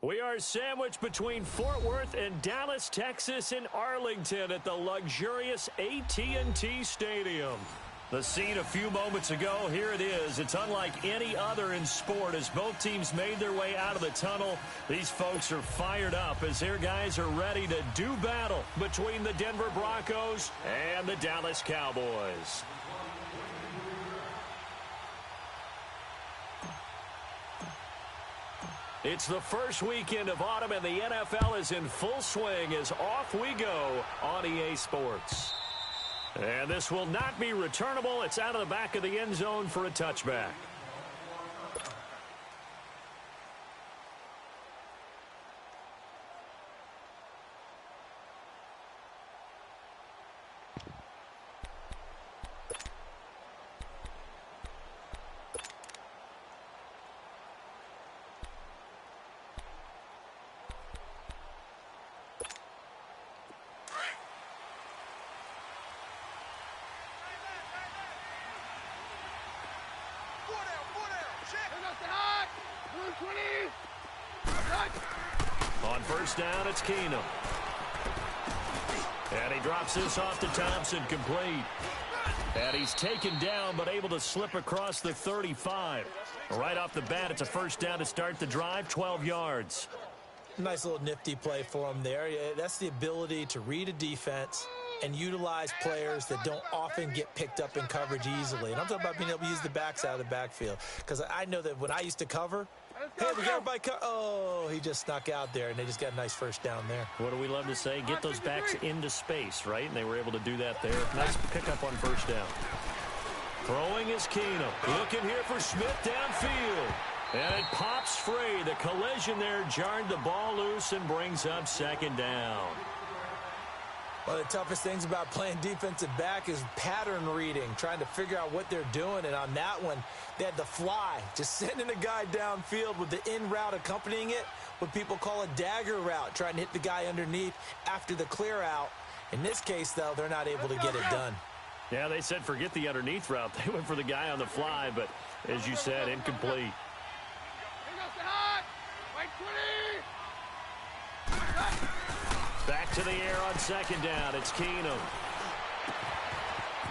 We are sandwiched between Fort Worth and Dallas, Texas in Arlington at the luxurious AT&T Stadium. The scene a few moments ago, here it is. It's unlike any other in sport as both teams made their way out of the tunnel. These folks are fired up as their guys are ready to do battle between the Denver Broncos and the Dallas Cowboys. It's the first weekend of autumn, and the NFL is in full swing as off we go on EA Sports. And this will not be returnable. It's out of the back of the end zone for a touchback. On first down, it's Keenum. And he drops this off to Thompson, complete. And he's taken down, but able to slip across the 35. Right off the bat, it's a first down to start the drive, 12 yards. Nice little nifty play for him there. That's the ability to read a defense and utilize players that don't often get picked up in coverage easily. And I'm talking about being able to use the backs out of the backfield. Because I know that when I used to cover, hey, we got everybody oh, he just snuck out there, and they just got a nice first down there. What do we love to say? Get those backs into space, right? And they were able to do that there. Nice pickup on first down. Throwing is Keenum. Looking here for Smith downfield. And it pops free. The collision there jarred the ball loose and brings up second down. One of the toughest things about playing defensive back is pattern reading, trying to figure out what they're doing. And on that one, they had the fly, just sending a guy downfield with the in route accompanying it, what people call a dagger route, trying to hit the guy underneath after the clear out. In this case, though, they're not able to get it done. Yeah, they said forget the underneath route. They went for the guy on the fly, but as you said, incomplete. Back to the air on second down. It's Keenum.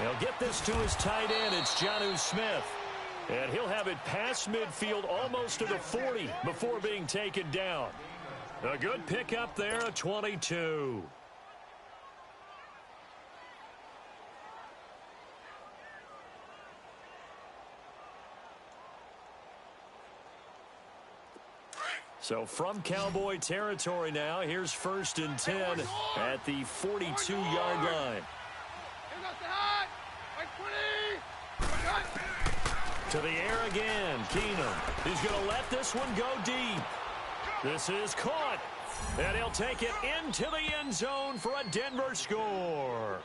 He'll get this to his tight end. It's Jonnu Smith. And he'll have it past midfield almost to the 40 before being taken down. A good pickup there, a 22. So from Cowboy territory now, here's 1st and 10 at the 42-yard line. To the air again, Keenum. He's going to let this one go deep. This is caught, and he'll take it into the end zone for a Denver score.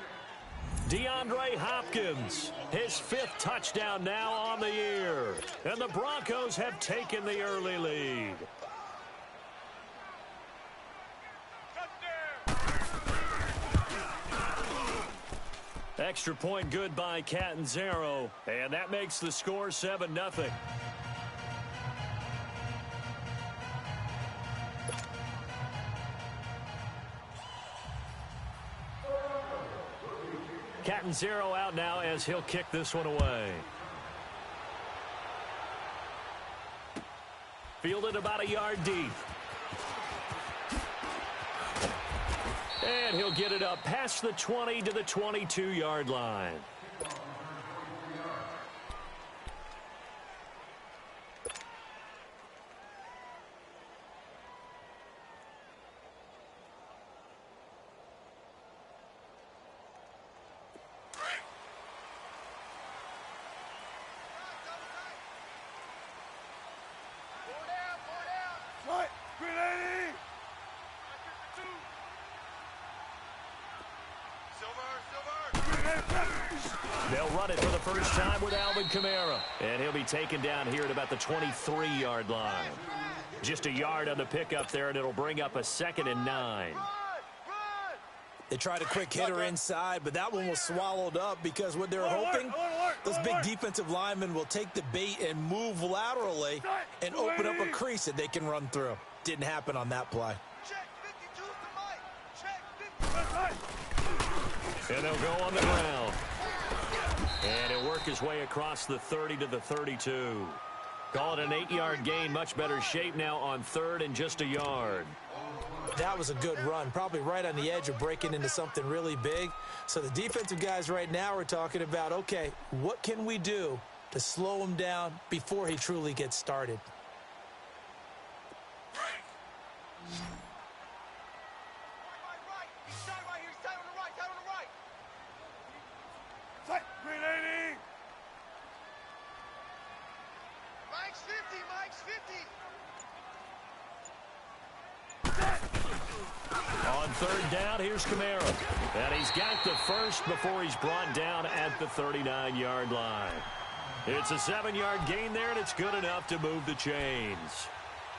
DeAndre Hopkins, his 5th touchdown now on the year. And the Broncos have taken the early lead. Extra point good by Catanzaro, and that makes the score 7-0. Catanzaro out now as he'll kick this one away. Fielded about a yard deep. And he'll get it up past the 20 to the 22-yard line. They'll run it for the first time with Alvin Kamara. And he'll be taken down here at about the 23-yard line. Just a yard on the pickup there, and it'll bring up a 2nd and 9. They tried a quick hitter inside, but that one was swallowed up because what they're hoping, those big defensive linemen will take the bait and move laterally and open up a crease that they can run through. Didn't happen on that play. Check 52 to Mike. Check 50. And they'll go on the ground. And he'll work his way across the 30 to the 32. Call it an 8-yard gain. Much better shape now on third and just a yard. That was a good run, probably right on the edge of breaking into something really big. So the defensive guys right now are talking about, okay, what can we do to slow him down before he truly gets started? Right. He's tight right here. He's tight on the right. Tight on the right. Tight. 380. Mike's 50. Mike's 50. On third down, here's Kamara. And he's got the first before he's brought down at the 39-yard line. It's a 7-yard gain there, and it's good enough to move the chains.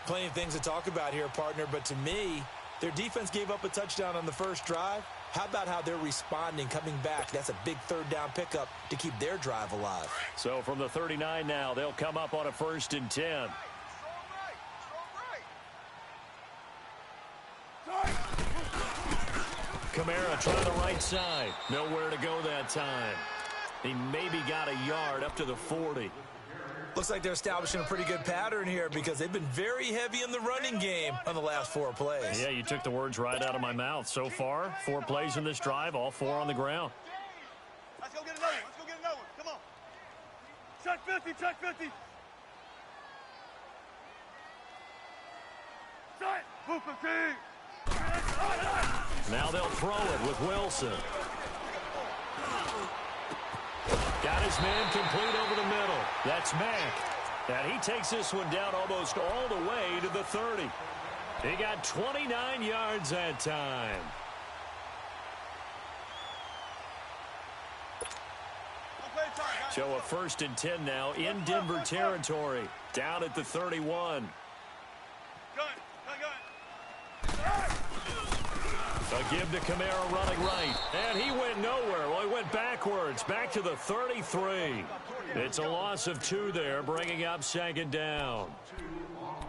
Plenty of things to talk about here, partner, but to me, their defense gave up a touchdown on the first drive. How about how they're responding, coming back? That's a big third down pickup to keep their drive alive. So from the 39 now, they'll come up on a 1st and 10. Strong right. Strong right. Kamara trying the right side. Nowhere to go that time. He maybe got a yard up to the 40. Looks like they're establishing a pretty good pattern here because they've been very heavy in the running game on the last 4 plays. Yeah, you took the words right out of my mouth. So far, 4 plays in this drive, all 4 on the ground. Let's go get another one. Let's go get another one. Come on. Check 50. Check 50. Tight. Move 15. Now they'll throw it with Wilson. Got his man complete over the middle. That's Mack. And he takes this one down almost all the way to the 30. He got 29 yards that time. So a 1st and 10 now in Denver territory. Down at the 31. Gun. A give to Kamara running right. And he went nowhere. Well, he went backwards. Back to the 33. It's a loss of 2 there, bringing up 2nd down.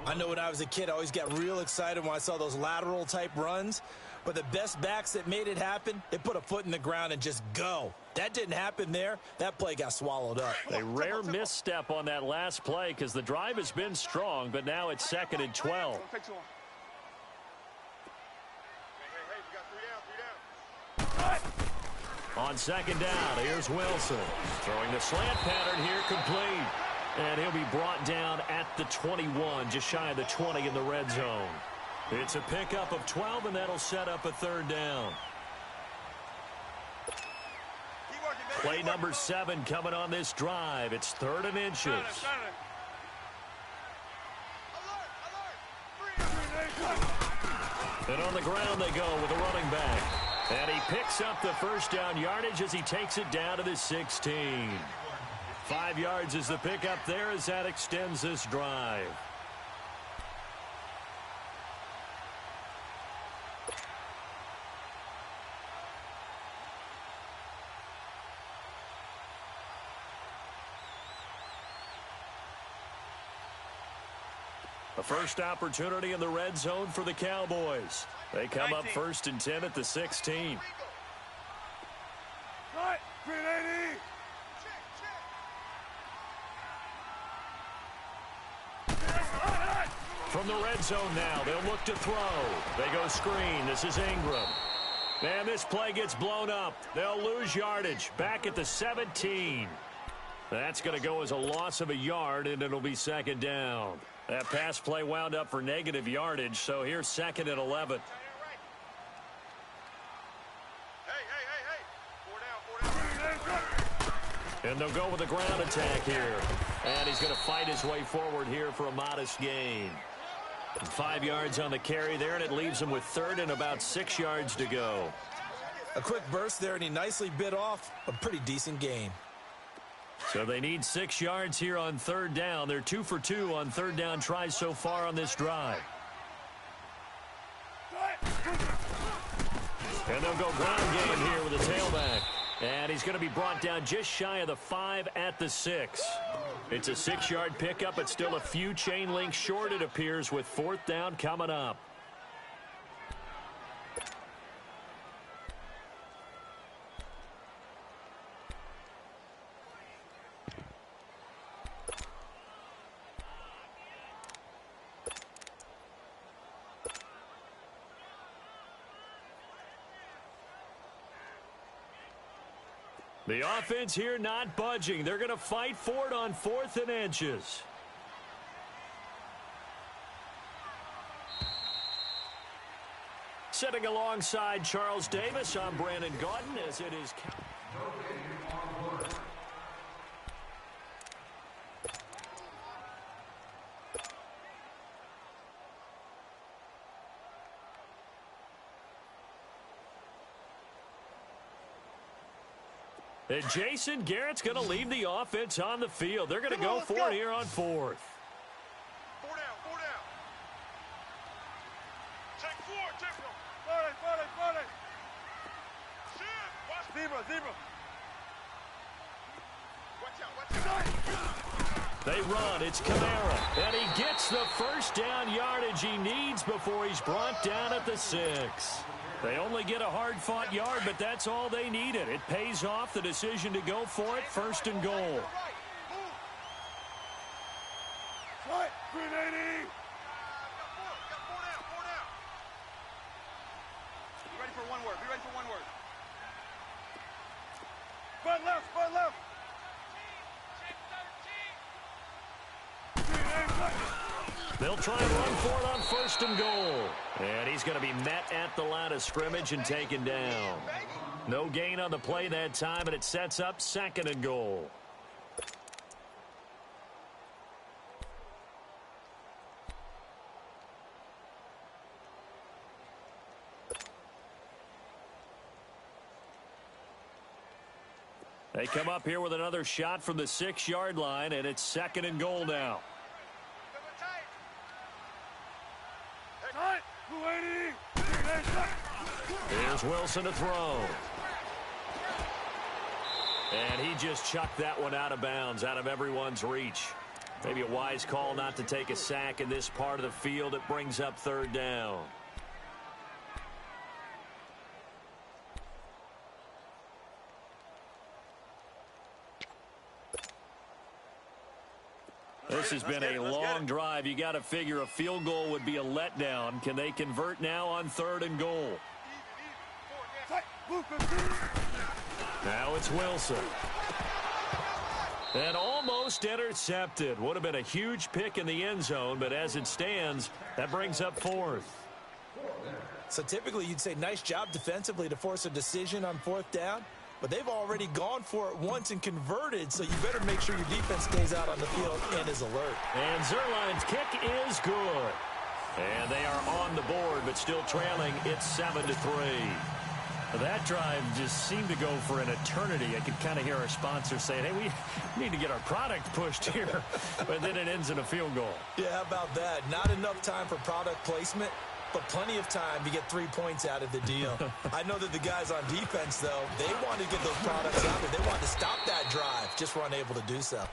I know when I was a kid, I always got real excited when I saw those lateral type runs. But the best backs that made it happen, they put a foot in the ground and just go. That didn't happen there. That play got swallowed up. A rare misstep on that last play because the drive has been strong, but now it's 2nd and 12. On 2nd down, here's Wilson. Throwing the slant pattern here, complete. And he'll be brought down at the 21, just shy of the 20 in the red zone. It's a pickup of 12, and that'll set up a 3rd down. Play number 7 coming on this drive. It's 3rd and inches. And on the ground they go with a running back. And he picks up the 1st down yardage as he takes it down to the 16. 5 yards is the pickup there as that extends this drive. A first opportunity in the red zone for the Cowboys. They come up 1st and 10 at the 16. Right. 380. From the red zone now, they'll look to throw. They go screen. This is Ingram. And this play gets blown up. They'll lose yardage back at the 17. That's going to go as a loss of a yard, and it'll be 2nd down. That pass play wound up for negative yardage, so here's 2nd and 11. And they'll go with a ground attack here. And he's going to fight his way forward here for a modest gain. 5 yards on the carry there, and it leaves him with 3rd and about 6 yards to go. A quick burst there, and he nicely bit off a pretty decent gain. So they need 6 yards here on 3rd down. They're 2 for 2 on 3rd down tries so far on this drive. And they'll go ground game here with a tailback. And he's going to be brought down just shy of the 5 at the 6. It's a 6-yard pickup, but still a few chain links short, it appears, with 4th down coming up. The offense here not budging. They're going to fight for it on 4th and inches. Sitting alongside Charles Davis, I'm Brandon Gaudin as it is. And Jason Garrett's going to leave the offense on the field. They're going to go for it here on 4th. 4 down, 4 down. Take 4, take 4. Forty. Shit, watch. Zebra. Watch out. They run. It's Kamara. And he gets the first down yardage he needs before he's brought down at the 6. They only get a hard-fought yard, but that's all they needed. It pays off the decision to go for it, 1st and goal. Right. 380. Got 4 down. Be ready for one word. Front left. They'll try and run for it on 1st and goal. And he's going to be met at the line of scrimmage and taken down. No gain on the play that time, and it sets up 2nd and goal. They come up here with another shot from the 6-yard line, and it's 2nd and goal now. Tight. 280. Here's Wilson to throw. And he just chucked that one out of bounds, out of everyone's reach. Maybe a wise call not to take a sack in this part of the field. It brings up 3rd down. This has been a long drive. You got to figure a field goal would be a letdown. Can they convert now on 3rd and goal? Tight. Now it's Wilson. And almost intercepted. Would have been a huge pick in the end zone, but as it stands, that brings up 4th. So typically you'd say nice job defensively to force a decision on 4th down. But they've already gone for it once and converted, so you better make sure your defense stays out on the field and is alert. And Zerline's kick is good. And they are on the board, but still trailing. It's 7-3. That drive just seemed to go for an eternity. I could kind of hear our sponsor saying, hey, we need to get our product pushed here. But then it ends in a field goal. Yeah, how about that? Not enough time for product placement, but plenty of time to get 3 points out of the deal. I know that the guys on defense, though, they wanted to get those products out there. They wanted to stop that drive, just were unable to do so.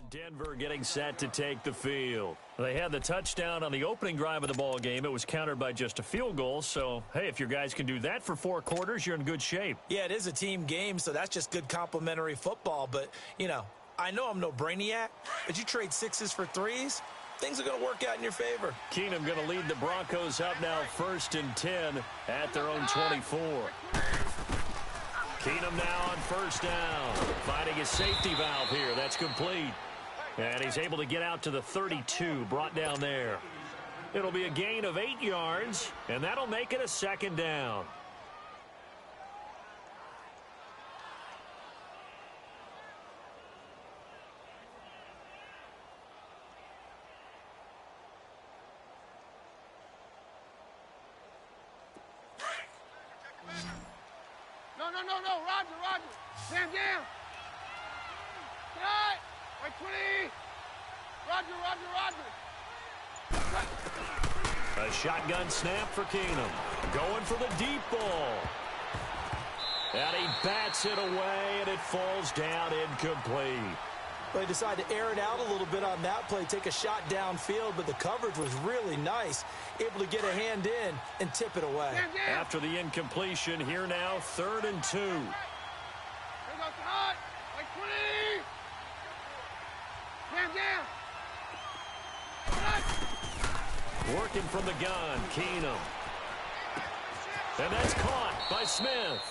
Denver getting set to take the field. They had the touchdown on the opening drive of the ball game. It was countered by just a field goal. So, hey, if your guys can do that for 4 quarters, you're in good shape. Yeah, it is a team game, so that's just good complimentary football. But, you know, I know I'm no brainiac, but you trade 6s for 3s, things are going to work out in your favor. Keenum going to lead the Broncos up now 1st and 10 at their own 24. Keenum now on 1st down, finding his safety valve here. That's complete. And he's able to get out to the 32, brought down there. It'll be a gain of 8 yards, and that'll make it a 2nd down. No, Roger. Stand down. Cut. Right 20. Roger. A shotgun snap for Keenum. Going for the deep ball. And he bats it away, and it falls down incomplete. They decided to air it out a little bit on that play, take a shot downfield, but the coverage was really nice, able to get a hand in and tip it away. After the incompletion, here now, 3rd and 2. Here goes the hot. Right 20. Stand down. Working from the gun, Keenum. And that's caught by Smith.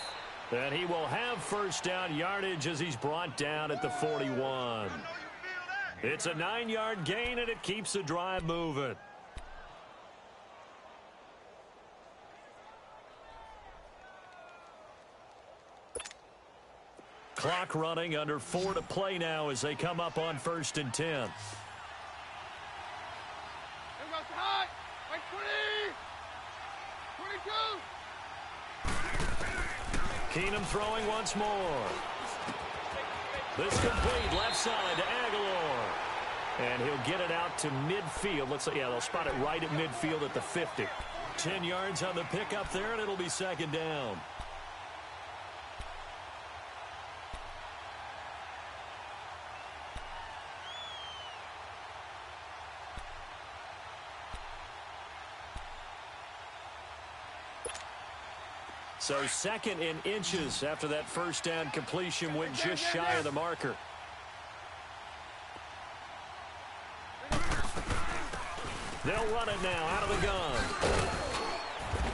And he will have 1st down yardage as he's brought down at the 41. It's a 9-yard gain, and it keeps the drive moving. Clock running, under 4 to play now as they come up on 1st and 10. Here goes the hot. Right 20. 22. Keenum throwing once more. This complete, left side to Aguilar. And he'll get it out to midfield. Let's say, yeah, they'll spot it right at midfield at the 50. 10 yards on the pickup there, and it'll be 2nd down. So 2nd in inches after that 1st down completion went just shy of the marker. They'll run it now out of the gun.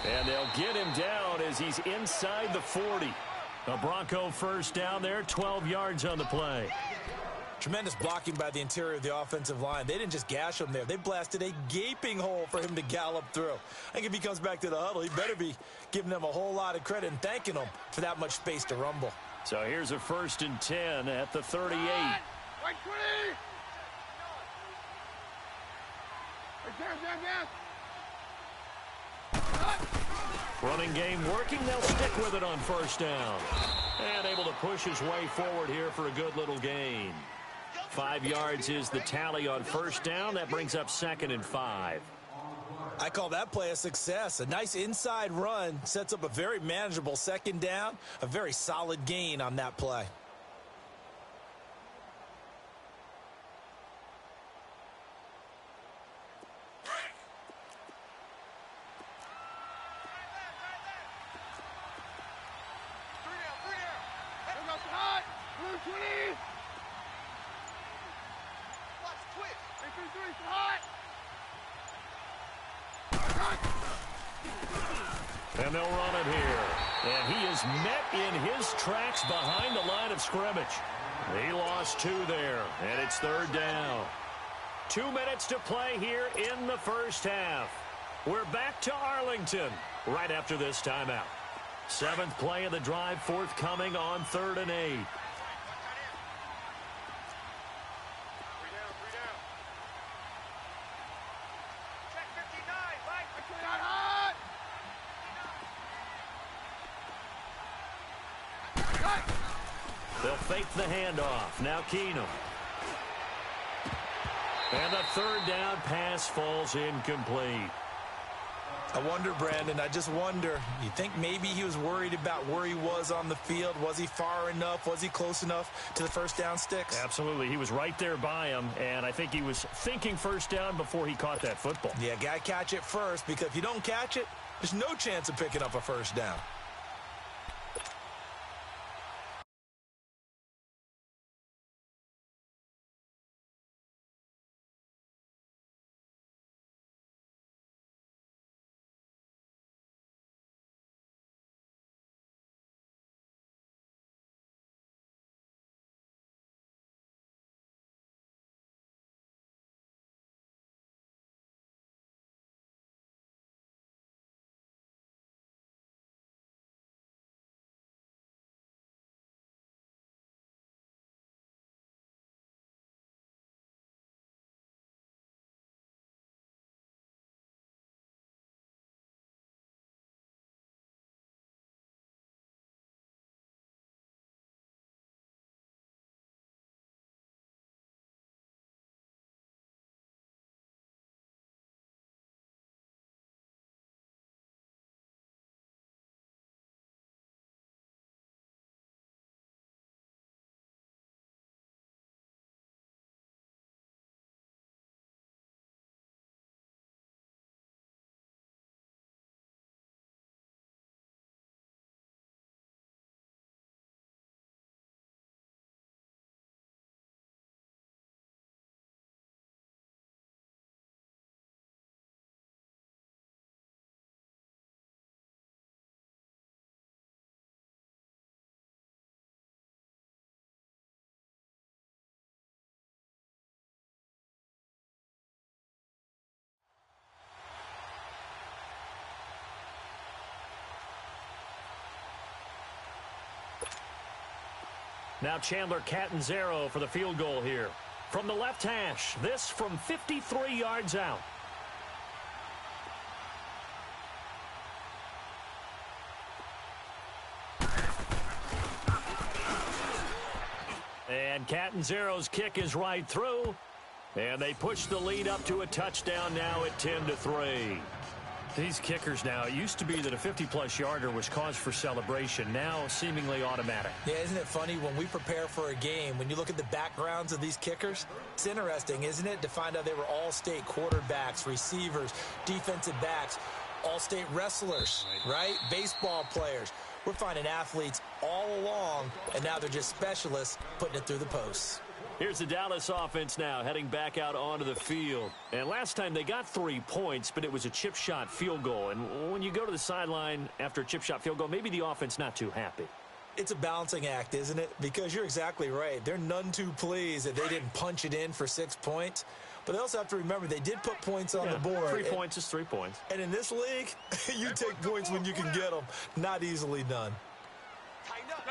And they'll get him down as he's inside the 40. A Bronco 1st down there, 12 yards on the play. Tremendous blocking by the interior of the offensive line. They didn't just gash him there. They blasted a gaping hole for him to gallop through. I think if he comes back to the huddle, he better be giving them a whole lot of credit and thanking them for that much space to rumble. So here's a 1st and 10 at the 38. Right 20. Running game working. They'll stick with it on 1st down. And able to push his way forward here for a good little gain. 5 yards is the tally on 1st down. That brings up 2nd and 5. I call that play a success. A nice inside run sets up a very manageable 2nd down. A very solid gain on that play. And they'll run it here. And he is met in his tracks behind the line of scrimmage. He lost 2 there, and it's 3rd down. 2 minutes to play here in the 1st half. We're back to Arlington right after this timeout. 7th play of the drive forthcoming on 3rd and 8. They'll fake the handoff. Now Keenum. And the 3rd down pass falls incomplete. I wonder, Brandon, I just wonder, you think maybe he was worried about where he was on the field? Was he far enough? Was he close enough to the first down sticks? Absolutely. He was right there by him, and I think he was thinking first down before he caught that football. Yeah, got to catch it first, because if you don't catch it, there's no chance of picking up a first down. Now Chandler Catanzaro for the field goal here. From the left hash, this from 53 yards out. And Catanzaro's kick is right through. And they push the lead up to a touchdown now at 10-3. These kickers now, it used to be that a 50-plus yarder was cause for celebration. Now, seemingly automatic. Yeah, isn't it funny when we prepare for a game, when you look at the backgrounds of these kickers, it's interesting, isn't it, to find out they were all-state quarterbacks, receivers, defensive backs, all-state wrestlers, right? Baseball players. We're finding athletes all along, and now they're just specialists putting it through the posts. Here's the Dallas offense now heading back out onto the field. And last time they got 3 points, but it was a chip shot field goal. And when you go to the sideline after a chip shot field goal, maybe the offense not too happy. It's a balancing act, isn't it? Because you're exactly right. They're none too pleased that they didn't punch it in for 6 points. But they also have to remember they did put points on the board. 3 points is 3 points. And in this league, you take points when you can get them. Not easily done. Tighten up.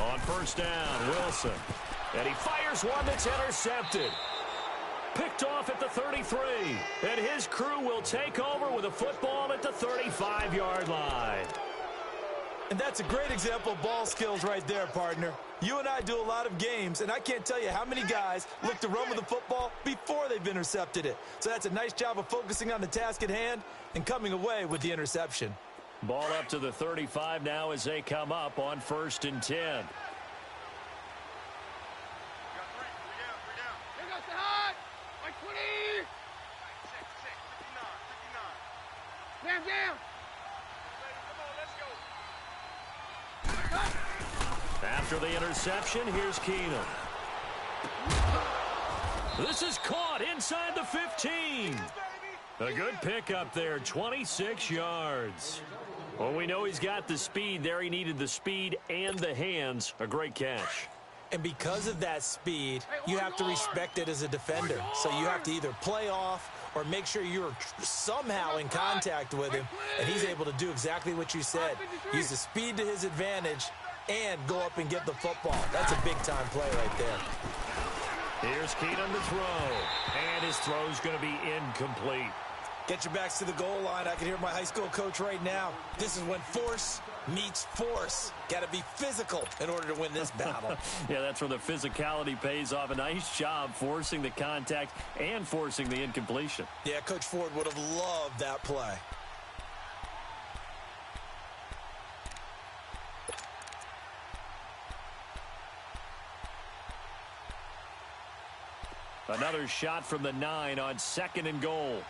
On first down, Wilson. And he fires one that's intercepted. Picked off at the 33. And his crew will take over with a football at the 35-yard line. And that's a great example of ball skills right there, partner. You and I do a lot of games, and I can't tell you how many guys look to run with the football before they've intercepted it. So that's a nice job of focusing on the task at hand and coming away with the interception. Ball up to the 35 now as they come up on 1st and 10. Here goes the hot. Like 20. 6, 59. Down. Come on, let's go. After the interception, here's Keenum. This is caught inside the 15. A good pickup there, 26 yards. Well, we know he's got the speed there. He needed the speed and the hands. A great catch. And because of that speed, you have to respect it as a defender. So you have to either play off or make sure you're somehow in contact with him. And he's able to do exactly what you said. Use the speed to his advantage and go up and get the football. That's a big-time play right there. Here's Keenum to throw. And his throw's going to be incomplete. Get your backs to the goal line. I can hear my high school coach right now. This is when force meets force. Got to be physical in order to win this battle. Yeah, that's where the physicality pays off. A nice job forcing the contact and forcing the incompletion. Yeah, Coach Ford would have loved that play. Another shot from the 9 on 2nd and goal.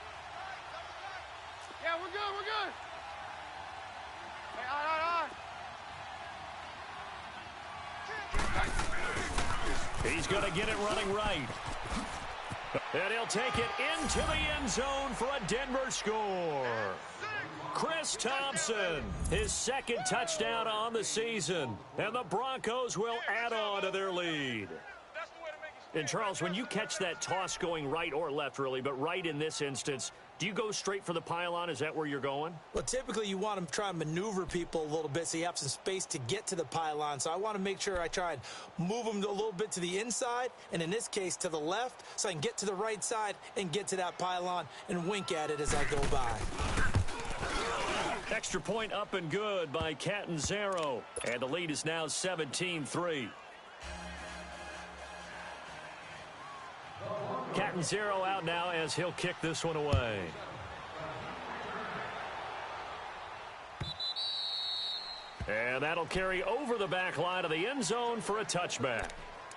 Yeah, we're good, we're good. Hey, He's going to get it running right. And he'll take it into the end zone for a Denver score. Chris Thompson, his 2nd touchdown on the season. And the Broncos will add on to their lead. And, Charles, when you catch that toss going right or left, really, but right in this instance, do you go straight for the pylon? Is that where you're going? Well, typically you want to try and maneuver people a little bit so you have some space to get to the pylon. So I want to make sure I try and move them a little bit to the inside, and in this case to the left, so I can get to the right side and get to that pylon and wink at it as I go by. Extra point up and good by Catanzaro. And the lead is now 17-3. Catanzaro out now as he'll kick this one away. And that'll carry over the back line of the end zone for a touchback.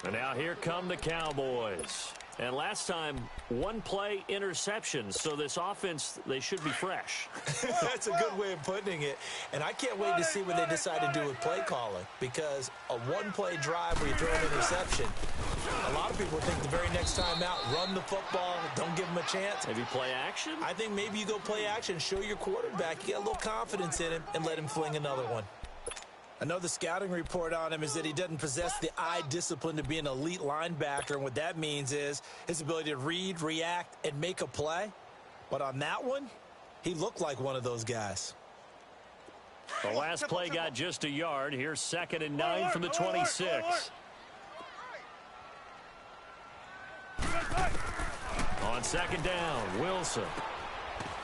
And now here come the Cowboys. And last time, 1-play interceptions. So this offense, they should be fresh. That's a good way of putting it. And I can't wait to see what they decide to do with play calling. Because a 1-play drive where you throw an interception, a lot of people think the very next time out, run the football, don't give them a chance. Maybe play action? I think maybe you go play action, show your quarterback, you get a little confidence in him, and let him fling another one. I know the scouting report on him is that he doesn't possess the eye discipline to be an elite linebacker, and what that means is his ability to read, react, and make a play. But on that one, he looked like one of those guys. The last play got just a yard. Here's 2nd and 9 from the 26. On 2nd down, Wilson.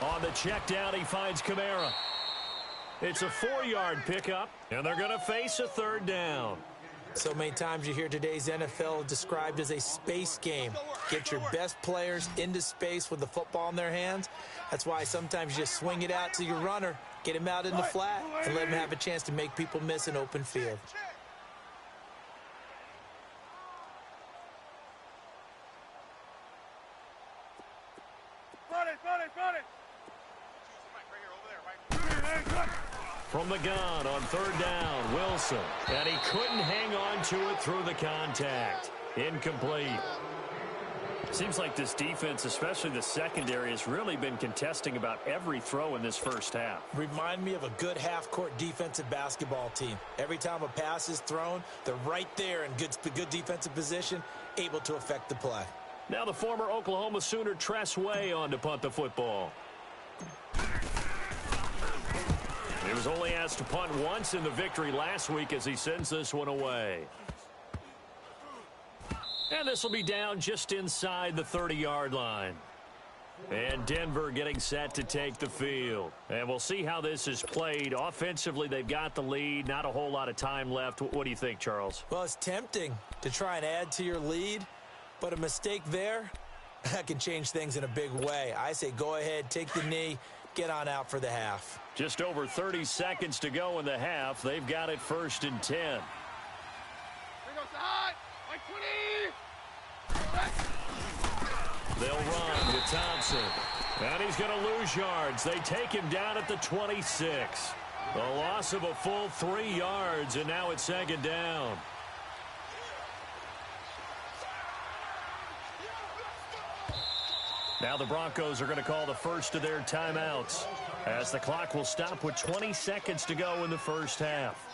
On the check down, he finds Kamara. It's a 4-yard pickup, and they're going to face a 3rd down. So many times you hear today's NFL described as a space game. Get your best players into space with the football in their hands. That's why sometimes you just swing it out to your runner, get him out in the flat, and let him have a chance to make people miss an open field. From the gun on 3rd down, Wilson. And he couldn't hang on to it through the contact. Incomplete. Seems like this defense, especially the secondary, has really been contesting about every throw in this first half. Remind me of a good half-court defensive basketball team. Every time a pass is thrown, they're right there in good defensive position, able to affect the play. Now the former Oklahoma Sooner Tress Way on to punt the football. He was only asked to punt once in the victory last week as he sends this one away. And this will be down just inside the 30-yard line. And Denver getting set to take the field. And we'll see how this is played. Offensively, they've got the lead. Not a whole lot of time left. What do you think, Charles? Well, it's tempting to try and add to your lead, but a mistake there, that can change things in a big way. I say go ahead, take the knee, get on out for the half. Just over 30 seconds to go in the half. They've got it 1st and 10. Here goes the hot. Like 20. They'll run with Thompson. And he's going to lose yards. They take him down at the 26. A loss of a full 3 yards, and now it's 2nd down. Now the Broncos are going to call the first of their timeouts as the clock will stop with 20 seconds to go in the first half.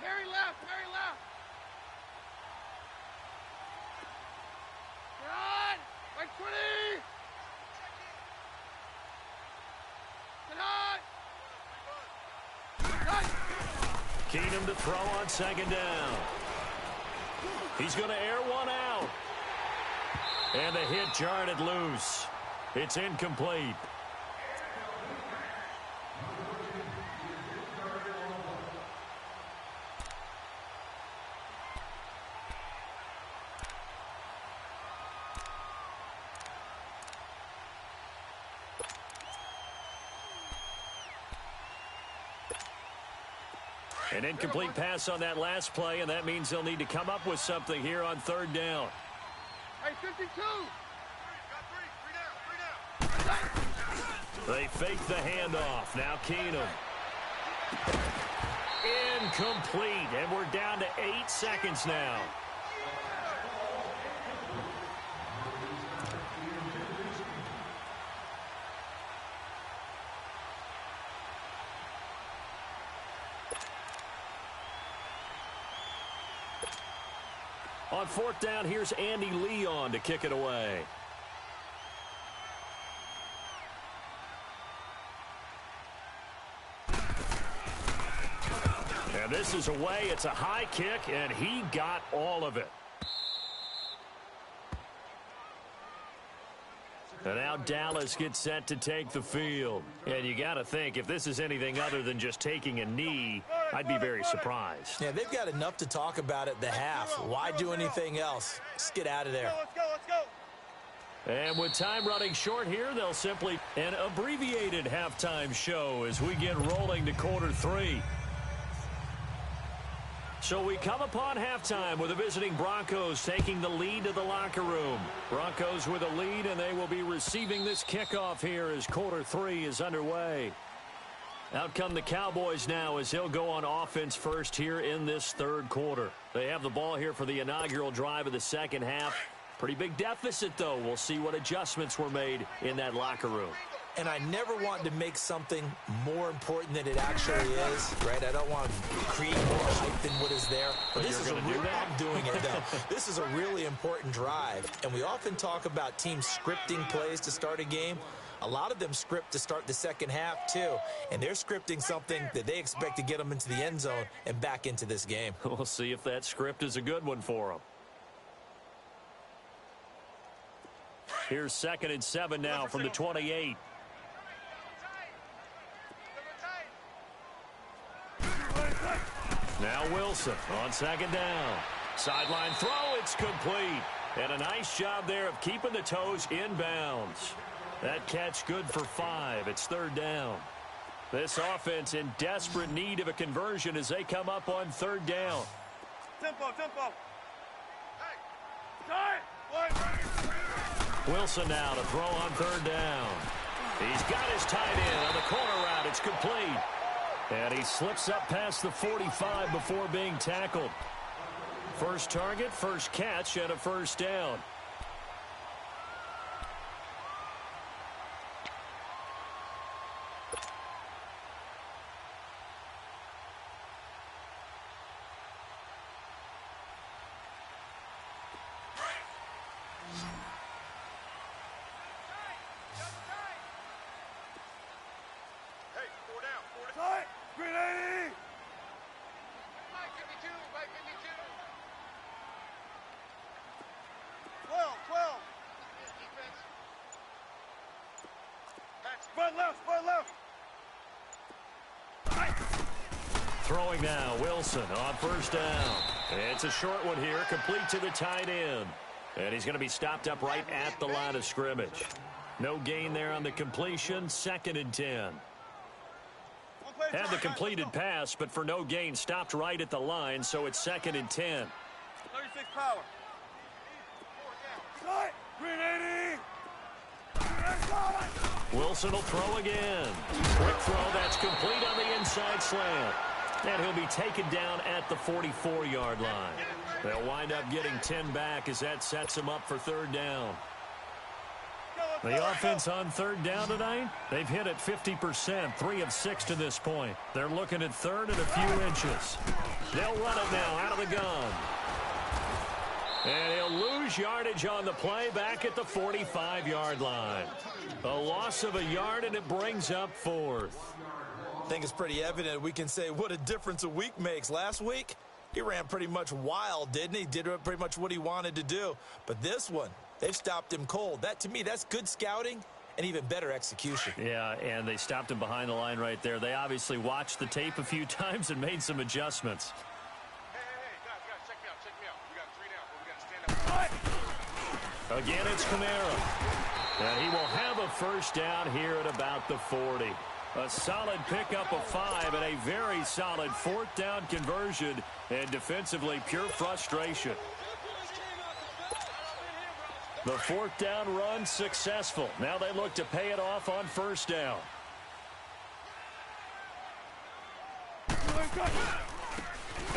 Very left, very left. Run! Like 20. Get hot. Keenum to throw on 2nd down. He's going to air one out. And the hit jarred it loose. It's incomplete. An incomplete pass on that last play, and that means they'll need to come up with something here on third down. Hey, 52. They fake the handoff. Now Keenum. Incomplete, and we're down to 8 seconds now. On fourth down, here's Andy Leon to kick it away. And this is away. It's a high kick, and he got all of it. And now Dallas gets set to take the field. And you got to think, if this is anything other than just taking a knee, I'd be very surprised. Yeah, they've got enough to talk about at the half. Why do anything else? Just get out of there. Let's go. And with time running short here, they'll simply an abbreviated halftime show as we get rolling to quarter 3. So we come upon halftime with the visiting Broncos taking the lead to the locker room. Broncos with a lead, and they will be receiving this kickoff here as quarter 3 is underway. Out come the Cowboys now as they'll go on offense first here in this third quarter. They have the ball here for the inaugural drive of the second half. Pretty big deficit, though. We'll see what adjustments were made in that locker room. And I never want to make something more important than it actually is, right? I don't want to create more hype than what is there. But this is I'm doing it, though. This is a really important drive. And we often talk about teams scripting plays to start a game. A lot of them script to start the second half, too. And they're scripting something that they expect to get them into the end zone and back into this game. We'll see if that script is a good one for them. Here's 2nd and 7 now from the 28. Now Wilson on 2nd down. Sideline throw, it's complete. And a nice job there of keeping the toes in bounds. That catch good for 5. It's 3rd down. This offense in desperate need of a conversion as they come up on 3rd down. Tempo. Wilson now to throw on 3rd down. He's got his tight end on the corner route. It's complete. And he slips up past the 45 before being tackled. First target, first catch, and a 1st down. Throwing now, Wilson on 1st down. It's a short one here, complete to the tight end. And he's going to be stopped up right at the line of scrimmage. No gain there on the completion, 2nd and 10. Had the completed pass, but for no gain, stopped right at the line, so it's 2nd and 10. 36 power. Wilson will throw again. Quick throw, that's complete on the inside slant. And he'll be taken down at the 44-yard line. They'll wind up getting 10 back as that sets them up for 3rd down. The offense on 3rd down tonight, they've hit it 50%, 3 of 6 to this point. They're looking at 3rd and a few inches. They'll run it now out of the gun. And he'll lose yardage on the play back at the 45-yard line. A loss of a yard, and it brings up 4th. I think it's pretty evident we can say what a difference a week makes. Last week, he ran pretty much wild, didn't he? Did pretty much what he wanted to do. But this one, they've stopped him cold. That, to me, that's good scouting and even better execution. Yeah, and they stopped him behind the line right there. They obviously watched the tape a few times and made some adjustments. Hey, guys, check me out. We got 3 down, but we got to stand up. Again, it's Kamara. And he will have a 1st down here at about the 40. A solid pickup of 5 and a very solid fourth down conversion, and defensively pure frustration. The fourth down run successful. Now they look to pay it off on first down.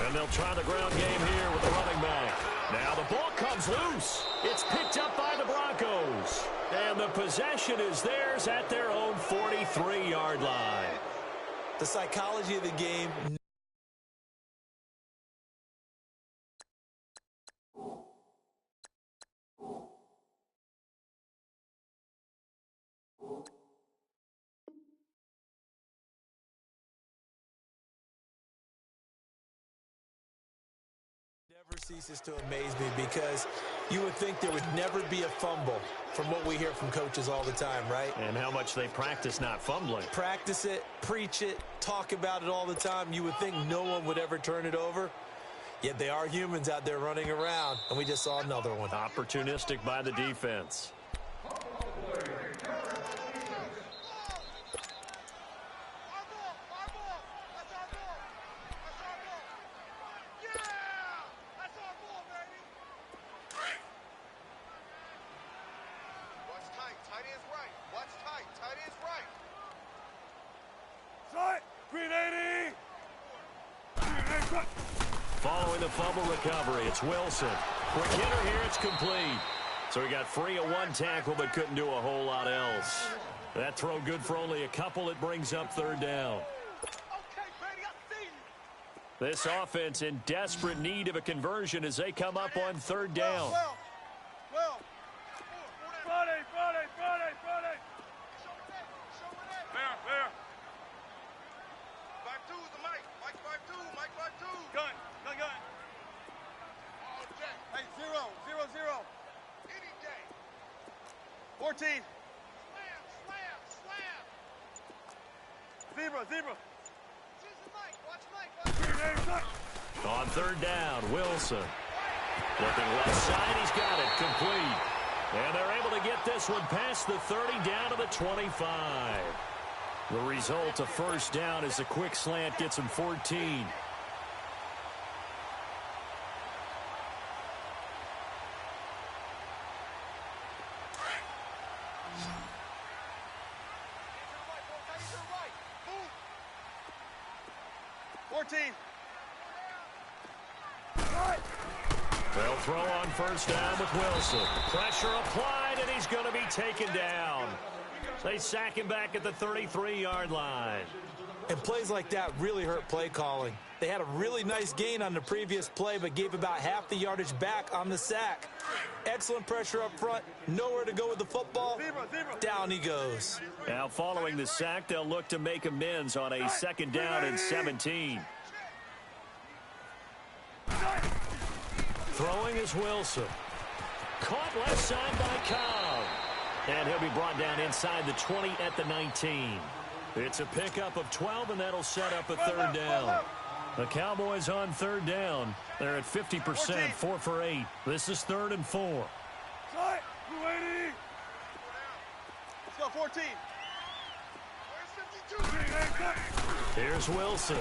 And they'll try the ground game here with the running back. Now the ball comes loose. It's picked up by the Broncos. And the possession is theirs at their own 43-yard line. The psychology of the game. Never ceases to amaze me because you would think there would never be a fumble from what we hear from coaches all the time, right? And how much they practice not fumbling. Practice it, preach it, talk about it all the time. You would think no one would ever turn it over. Yet they are humans out there running around, and we just saw another one. Opportunistic by the defense. Following the fumble recovery, it's Wilson. Quick hitter here, it's complete. So he got free of one tackle but couldn't do a whole lot else. That throw good for only a couple. It brings up third down. This offense in desperate need of a conversion as they come up on third down. Hey, 0-0-0. Any day. 14. Slam. Zebra. Watch Mike. On third down, Wilson. Looking left side, he's got it, complete. And they're able to get this one past the 30 down to the 25. The result of first down is a quick slant gets him 14. They'll throw on first down with Wilson. Pressure applied, and he's going to be taken down. They sack him back at the 33-yard line. And plays like that really hurt play calling. They had a really nice gain on the previous play, but gave about half the yardage back on the sack. Excellent pressure up front. Nowhere to go with the football. Down he goes. Now following the sack, they'll look to make amends on a second down and 17. Throwing is Wilson. Caught left side by Cobb. And he'll be brought down inside the 20 at the 19. It's a pickup of 12, and that'll set up a third down. The Cowboys on third down. They're at 50%, 4 for 8. This is 3rd and 4. Let's go, 14. Here's Wilson.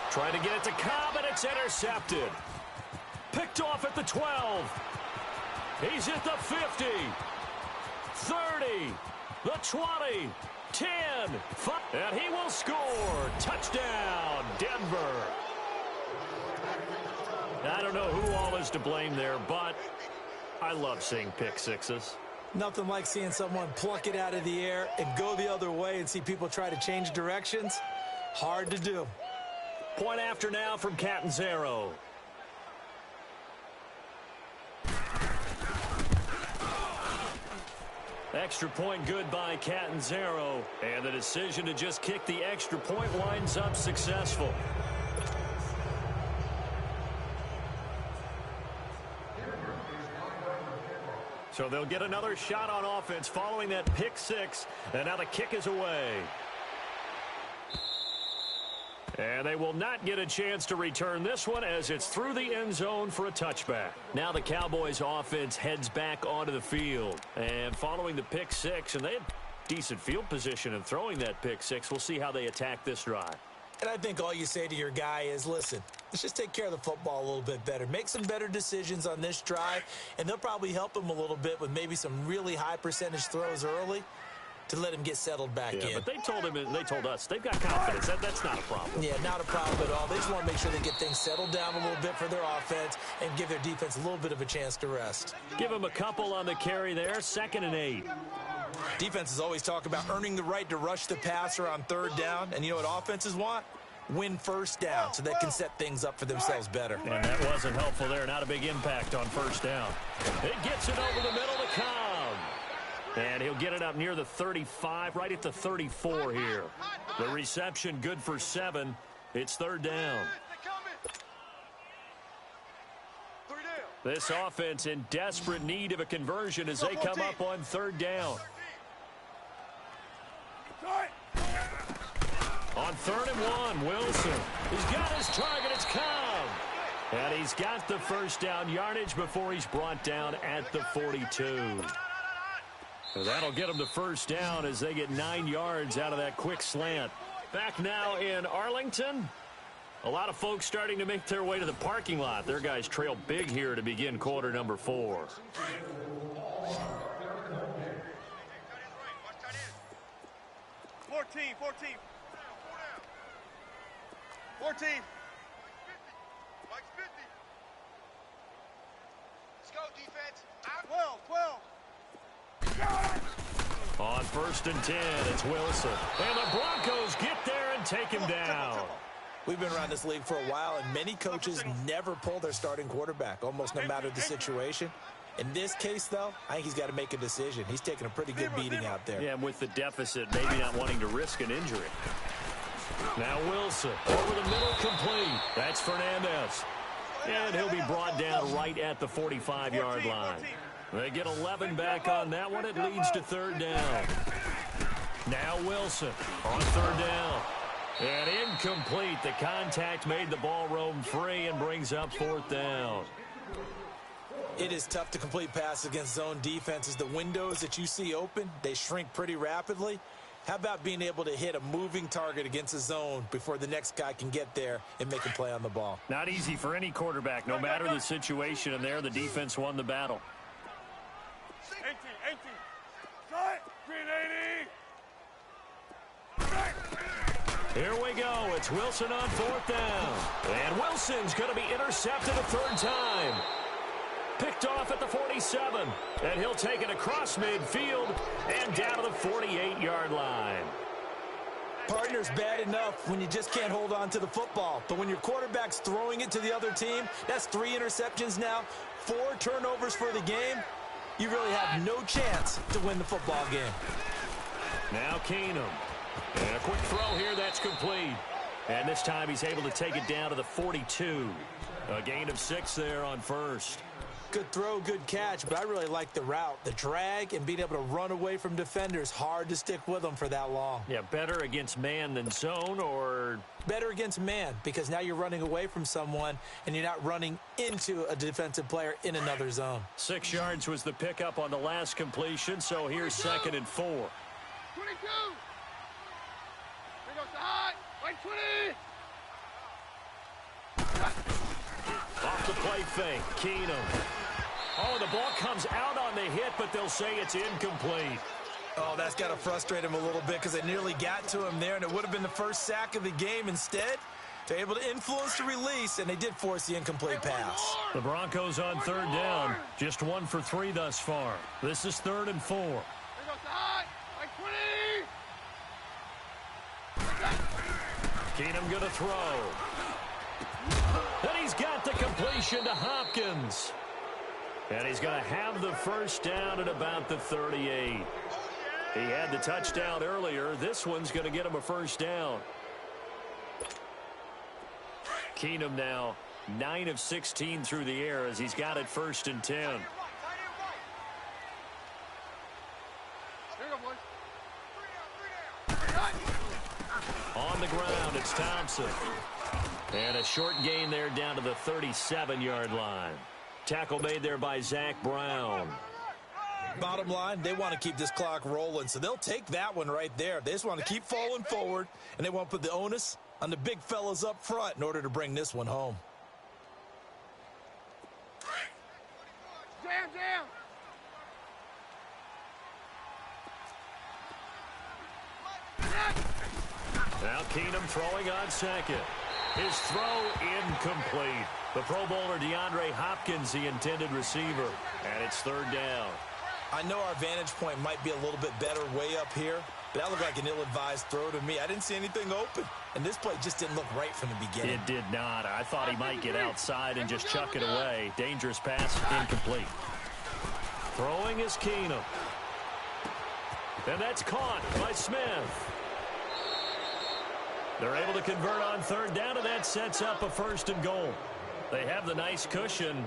Trying to get it to Cobb, and it's intercepted. Picked off at the 12. He's at the 50. 30. The 20. 10. 5. And he will score. Touchdown, Denver. I don't know who all is to blame there, but I love seeing pick sixes. Nothing like seeing someone pluck it out of the air and go the other way and see people try to change directions. Hard to do. Point after now from Catanzaro. Extra point good by Catanzaro. And the decision to just kick the extra point winds up successful. So they'll get another shot on offense following that pick six. And now the kick is away. And they will not get a chance to return this one as it's through the end zone for a touchback. Now the Cowboys offense heads back onto the field. And following the pick six, and they had decent field position and throwing that pick six. We'll see how they attack this drive. And I think all you say to your guy is, listen, let's just take care of the football a little bit better. Make some better decisions on this drive, and they'll probably help him a little bit with maybe some really high percentage throws early to let him get settled back in. But they told him, and they told us, they've got confidence. That's not a problem. Yeah, not a problem at all. They just want to make sure they get things settled down a little bit for their offense and give their defense a little bit of a chance to rest. Give him a couple on the carry there, 2nd and 8. Defenses always talk about earning the right to rush the passer on 3rd down, and you know what offenses want? Win 1st down so they can set things up for themselves better. And that wasn't helpful there. Not a big impact on 1st down. It gets it over the middle to Cobb. And he'll get it up near the 35, right at the 34 here. The reception good for 7. It's 3rd down. This offense in desperate need of a conversion as they come up on 3rd down. On 3rd and 1, Wilson. He's got his target. It's Cobb. And he's got the 1st down yardage before he's brought down at the 42. So that'll get them the 1st down as they get 9 yards out of that quick slant. Back now in Arlington. A lot of folks starting to make their way to the parking lot. Their guys trail big here to begin quarter number 4. 14. 14. Mike's 50. Let's go, defense. 12. On 1st and 10, it's Wilson. And the Broncos get there and take him down. We've been around this league for a while, and many coaches never pull their starting quarterback, almost no matter the situation. In this case, though, I think he's got to make a decision. He's taking a pretty good beating out there. Yeah, and with the deficit, maybe not wanting to risk an injury. Now Wilson, over the middle, complete. That's Fernandez. And he'll be brought down right at the 45-yard line. They get 11 back on that one. It leads to 3rd down. Now Wilson on 3rd down. And incomplete. The contact made the ball roam free and brings up 4th down. It is tough to complete passes against zone defenses. The windows that you see open, they shrink pretty rapidly. How about being able to hit a moving target against a zone before the next guy can get there and make a play on the ball? Not easy for any quarterback, no matter the situation, and there the defense won the battle. 18. Cut. 380. Here we go. It's Wilson on 4th down. And Wilson's going to be intercepted a 3rd time. Picked off at the 47. And he'll take it across midfield and down to the 48-yard line. Partner's bad enough when you just can't hold on to the football. But when your quarterback's throwing it to the other team, that's 3 interceptions now, 4 turnovers for the game. You really have no chance to win the football game. Now Keenum. And a quick throw here, that's complete. And this time he's able to take it down to the 42. A gain of 6 there on 1st. Good throw, good catch, but I really like the route. The drag and being able to run away from defenders, hard to stick with them for that long. Yeah, better against man than zone, or? Better against man, because now you're running away from someone and you're not running into a defensive player in another zone. 6 yards was the pickup on the last completion, so here's 2nd and 4. 22. Here goes the high. Right 20. Off the play fake, Keenum. Oh, the ball comes out on the hit, but they'll say it's incomplete. Oh, that's got to frustrate him a little bit because they nearly got to him there, and it would have been the first sack of the game. Instead, they're able to influence the release, and they did force the incomplete pass. The Broncos on 3rd down. Just 1 for 3 thus far. This is 3rd and 4. Here goes the high. Right 20. Keenum going to throw. And he's got the completion to Hopkins. And he's going to have the 1st down at about the 38. He had the touchdown earlier. This one's going to get him a 1st down. Keenum now 9 of 16 through the air as he's got it 1st and 10. Here you go, boys. On the ground, it's Thompson. And a short gain there down to the 37-yard line. Tackle made there by Zach Brown. Bottom line, they want to keep this clock rolling, so they'll take that one right there. They just want to keep falling forward, and they want to put the onus on the big fellas up front in order to bring this one home. Jam, jam. Now Keenum throwing on second. His throw incomplete. The Pro Bowler DeAndre Hopkins, the intended receiver. And it's third down. I know our vantage point might be a little bit better way up here, but that looked like an ill-advised throw to me. I didn't see anything open, and this play just didn't look right from the beginning. It did not. I thought he might get outside and just chuck it away. Dangerous pass, incomplete. Throwing is Keenum. And that's caught by Smith. They're able to convert on third down, and that sets up a first and goal. They have the nice cushion.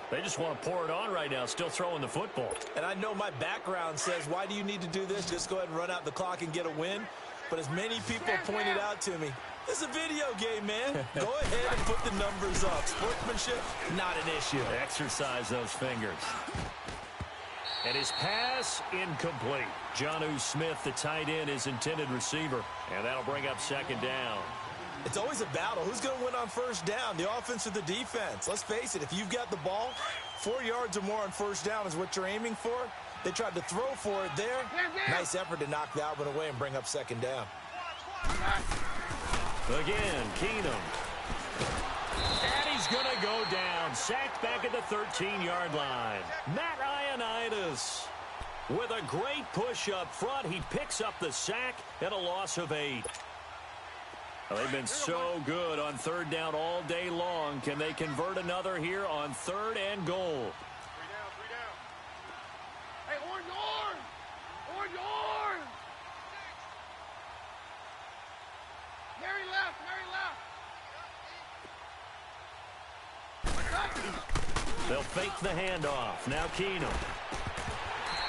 They just want to pour it on right now, still throwing the football. And I know my background says, why do you need to do this? Just go ahead and run out the clock and get a win. But as many people pointed out to me, it's a video game, man. Go ahead and put the numbers up. Sportsmanship, not an issue. Exercise those fingers. And his pass, incomplete. Jonnu Smith, the tight end, is intended receiver. And that'll bring up second down. It's always a battle. Who's going to win on first down, the offense or the defense? Let's face it, if you've got the ball, 4 yards or more on first down is what you're aiming for. They tried to throw for it there. Nice effort to knock that one away and bring up second down. Again, Keenum. And he's going to go down. Sacked back at the 13-yard line. Matt Ioannidis with a great push up front. He picks up the sack and a loss of 8. Well, they've been so good on third down all day long. Can they convert another here on third and goal? 3 down. Hey, orange, orange. Orange, orange. Mary left, Mary left. They'll fake the handoff. Now Keenum.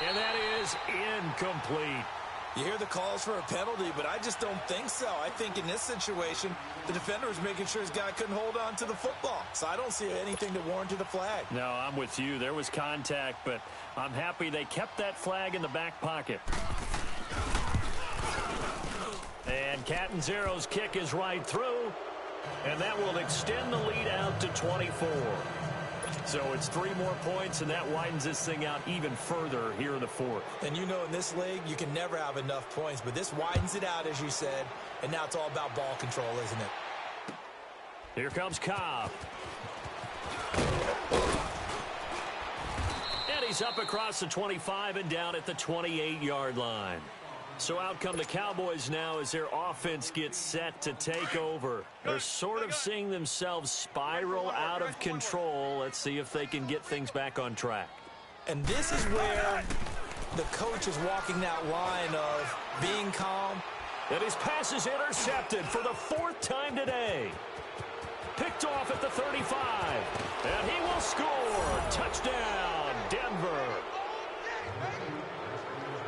And that is incomplete. You hear the calls for a penalty, but I just don't think so. I think in this situation, the defender was making sure his guy couldn't hold on to the football. So I don't see anything to warrant the flag. No, I'm with you. There was contact, but I'm happy they kept that flag in the back pocket. And Catanzaro's kick is right through, and that will extend the lead out to 24. So it's 3 more points, and that widens this thing out even further here in the fourth. And you know in this league, you can never have enough points, but this widens it out, as you said, and now it's all about ball control, isn't it? Here comes Cobb. And he's up across the 25 and down at the 28-yard line. So out come the Cowboys now as their offense gets set to take over. They're sort of seeing themselves spiral out of control. Let's see if they can get things back on track. And this is where the coach is walking that line of being calm. And his pass is intercepted for the 4th time today. Picked off at the 35. And he will score. Touchdown, Denver.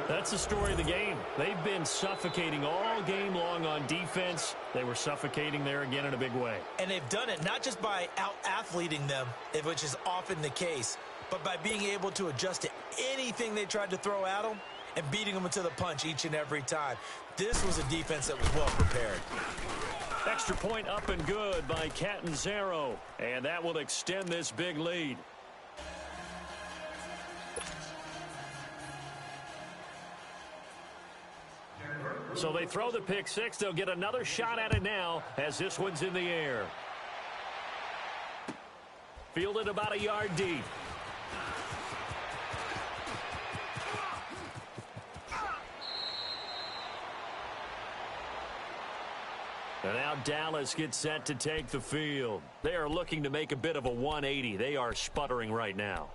That's the story of the game. They've been suffocating all game long on defense. They were suffocating there again in a big way. And they've done it not just by out-athleting them, which is often the case, but by being able to adjust to anything they tried to throw at them and beating them to the punch each and every time. This was a defense that was well prepared. Extra point up and good by Catanzaro. And that will extend this big lead. So they throw the pick six. They'll get another shot at it now as this one's in the air. Fielded about a yard deep. And now Dallas gets set to take the field. They are looking to make a bit of a 180. They are sputtering right now.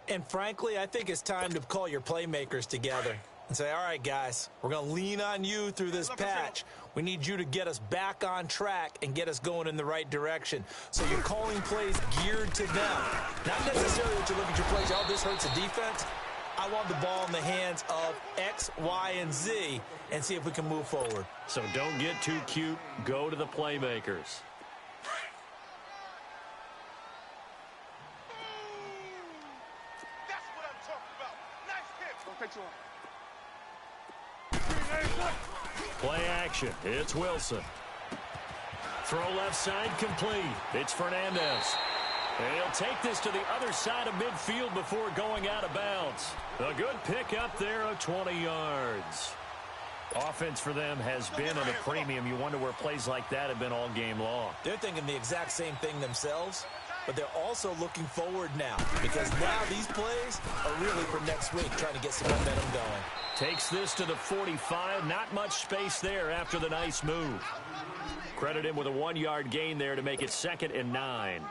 And frankly, I think it's time to call your playmakers together and say, all right, guys, we're going to lean on you through this patch. We need you to get us back on track and get us going in the right direction. So you're calling plays geared to them. Not necessarily that you look at your plays, oh, this hurts the defense. I want the ball in the hands of X, Y, and Z and see if we can move forward. So don't get too cute. Go to the playmakers. That's what I'm talking about. Nice Play action. It's Wilson. Throw left side complete. It's Fernandez. And he'll take this to the other side of midfield before going out of bounds. A good pickup there of 20 yards. Offense for them has been at a premium. You wonder where plays like that have been all game long. They're thinking the exact same thing themselves, but they're also looking forward now because now these plays are really for next week, trying to get some momentum going. Takes this to the 45. Not much space there after the nice move. Credit him with a 1-yard gain there to make it 2nd and 9.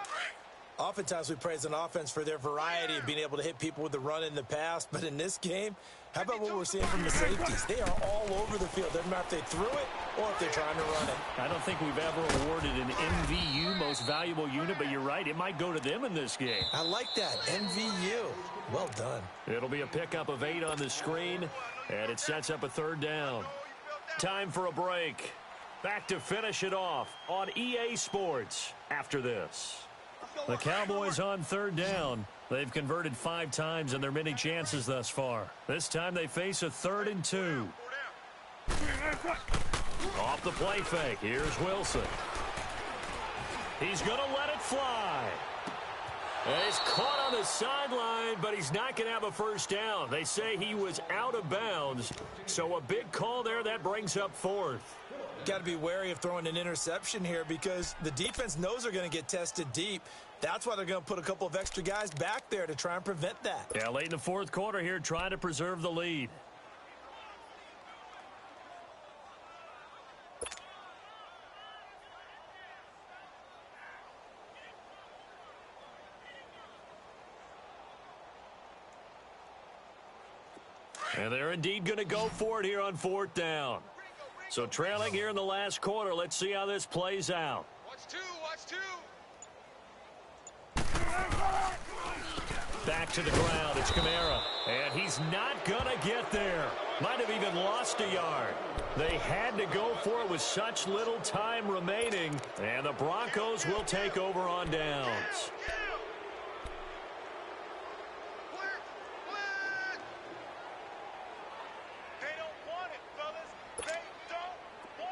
Oftentimes we praise an offense for their variety of being able to hit people with the run in the past, but in this game, how about what we're seeing from the safeties? They are all over the field. Doesn't matter if they threw it or if they're trying to run it. I don't think we've ever awarded an MVU, most valuable unit, but you're right. It might go to them in this game. I like that. MVU. Well done. It'll be a pickup of 8 on the screen, and it sets up a 3rd down. Time for a break. Back to finish it off on EA Sports after this. The Cowboys on 3rd down. They've converted 5 times in their many chances thus far. This time they face a 3rd and 2. Off the play fake. Here's Wilson. He's going to let it fly. And he's caught on the sideline, but he's not going to have a 1st down. They say he was out of bounds. So a big call there. That brings up 4th. Got to be wary of throwing an interception here because the defense knows they're going to get tested deep. That's why they're going to put a couple of extra guys back there to try and prevent that. Yeah, late in the 4th quarter here, trying to preserve the lead. And they're indeed going to go for it here on 4th down. So trailing here in the last quarter. Let's see how this plays out. Watch 2, watch 2. Back to the ground. It's Kamara. And he's not going to get there. Might have even lost a yard. They had to go for it with such little time remaining. And the Broncos will take over on downs.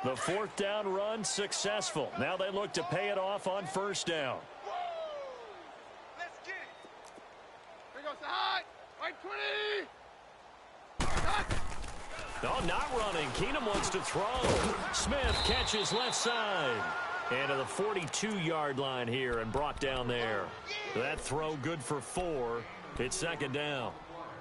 The 4th down run successful. Now they look to pay it off on 1st down. Let's get it. Here goes the high. Right 20. No, not running. Keenum wants to throw. Smith catches left side. And to the 42-yard line here and brought down there. That throw good for 4. It's 2nd down.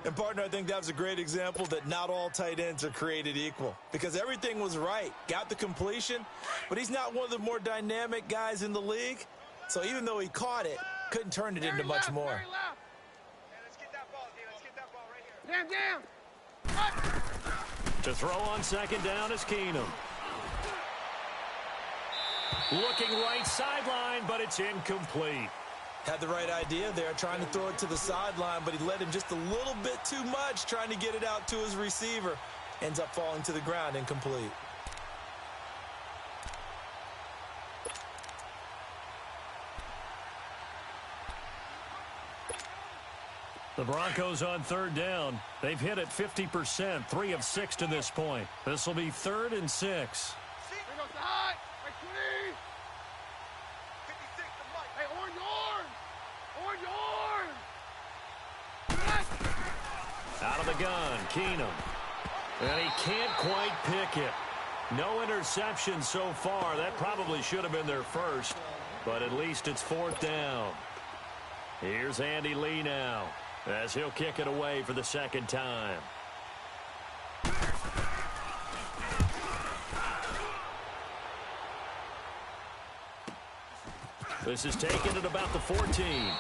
And, partner, I think that was a great example that not all tight ends are created equal because everything was right. Got the completion, but he's not one of the more dynamic guys in the league. So even though he caught it, couldn't turn it into much more. Yeah, let's get that ball, D. Let's get that ball right here. Damn. To throw on 2nd down is Keenum. Looking right sideline, but it's incomplete. Had the right idea there, trying to throw it to the sideline, but he led him just a little bit too much, trying to get it out to his receiver. Ends up falling to the ground, incomplete. The Broncos on 3rd down. They've hit it 50%, 3 of 6 to this point. This will be 3rd and 6. Here goes the high. Right 20. 56 to Mike. Hey, orange. Out of the gun, Keenum. And he can't quite pick it. No interception so far. That probably should have been their first, but at least it's 4th down. Here's Andy Lee now as he'll kick it away for the 2nd time. This is taken at about the 14.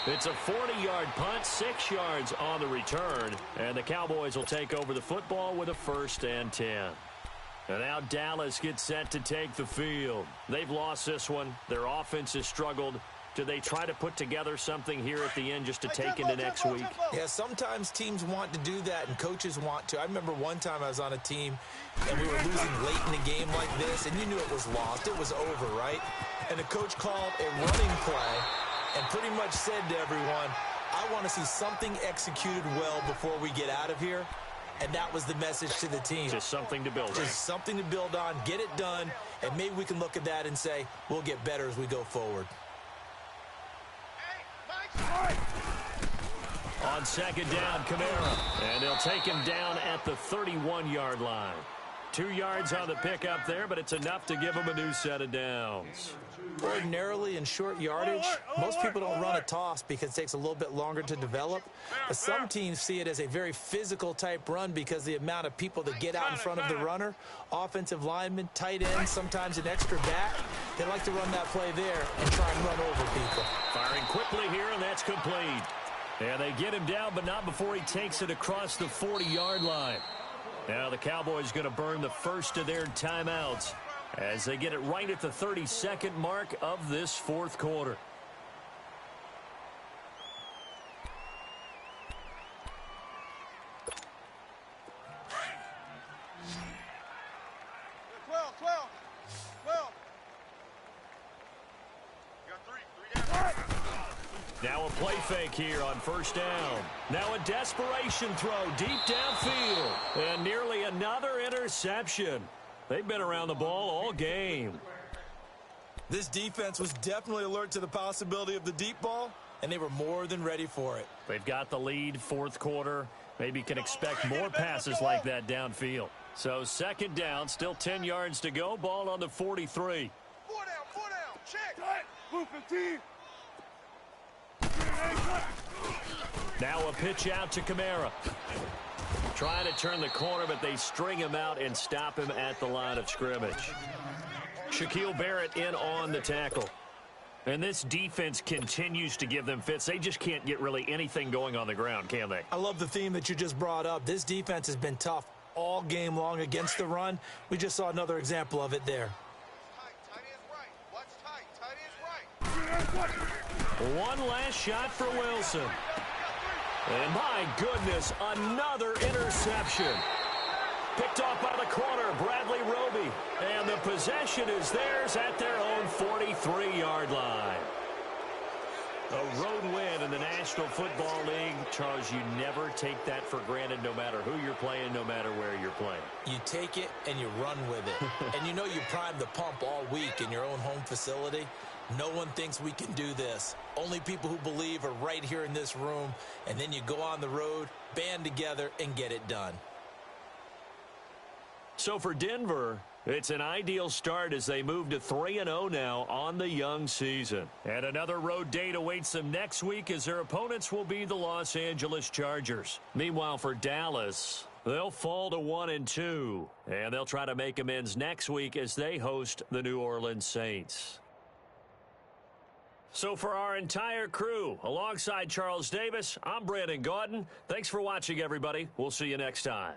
It's a 40-yard punt, 6 yards on the return, and the Cowboys will take over the football with a 1st and 10. And now Dallas gets set to take the field. They've lost this one. Their offense has struggled. Do they try to put together something here at the end just to take into next week? Yeah, sometimes teams want to do that, and coaches want to. I remember one time I was on a team, and we were losing late in a game like this, and you knew it was lost. It was over, right? And the coach called a running play and pretty much said to everyone, I I want to see something executed well before we get out of here, and that was the message to the team. Just something to build on. Just something to build on, get it done, and maybe we can look at that and say, we'll get better as we go forward. On second down, Kamara. And they'll take him down at the 31-yard line. 2 yards on the pickup there, but it's enough to give him a new set of downs. Ordinarily in short yardage, most people don't run a toss because it takes a little bit longer to develop. But some teams see it as a very physical type run because the amount of people that get out in front of the runner, offensive linemen, tight ends, sometimes an extra back, they like to run that play there and try and run over people. Firing quickly here, and that's complete. And they get him down, but not before he takes it across the 40-yard line. Now the Cowboys going to burn the first of their timeouts as they get it right at the 32nd mark of this fourth quarter. Now a play fake here on first down. Now a desperation throw deep downfield. And nearly another interception. They've been around the ball all game. This defense was definitely alert to the possibility of the deep ball, and they were more than ready for it. They've got the lead, fourth quarter. Maybe can expect more passes like that downfield. So second down, still 10 yards to go. Ball on the 43. Four down, check. Move 15. Now a pitch out to Kamara. Trying to turn the corner, but they string him out and stop him at the line of scrimmage. Shaquille Barrett in on the tackle. And this defense continues to give them fits. They just can't get really anything going on the ground, can they? I love the theme that you just brought up. This defense has been tough all game long against the run. We just saw another example of it there. Tight is right. Watch tight. Tight is right. One last shot for Wilson. And my goodness, another interception. Picked off by the corner, Bradley Roby. And the possession is theirs at their own 43-yard line. A road win in the National Football League. Charles, you never take that for granted no matter who you're playing, no matter where you're playing. You take it and you run with it. And you know you primed the pump all week in your own home facility. No one thinks we can do this. Only people who believe are right here in this room. And then you go on the road, band together, and get it done. So for Denver, it's an ideal start as they move to 3-0 now on the young season. And another road date awaits them next week as their opponents will be the Los Angeles Chargers. Meanwhile, for Dallas, they'll fall to 1-2. And they'll try to make amends next week as they host the New Orleans Saints. So for our entire crew, alongside Charles Davis, I'm Brandon Gaudin. Thanks for watching, everybody. We'll see you next time.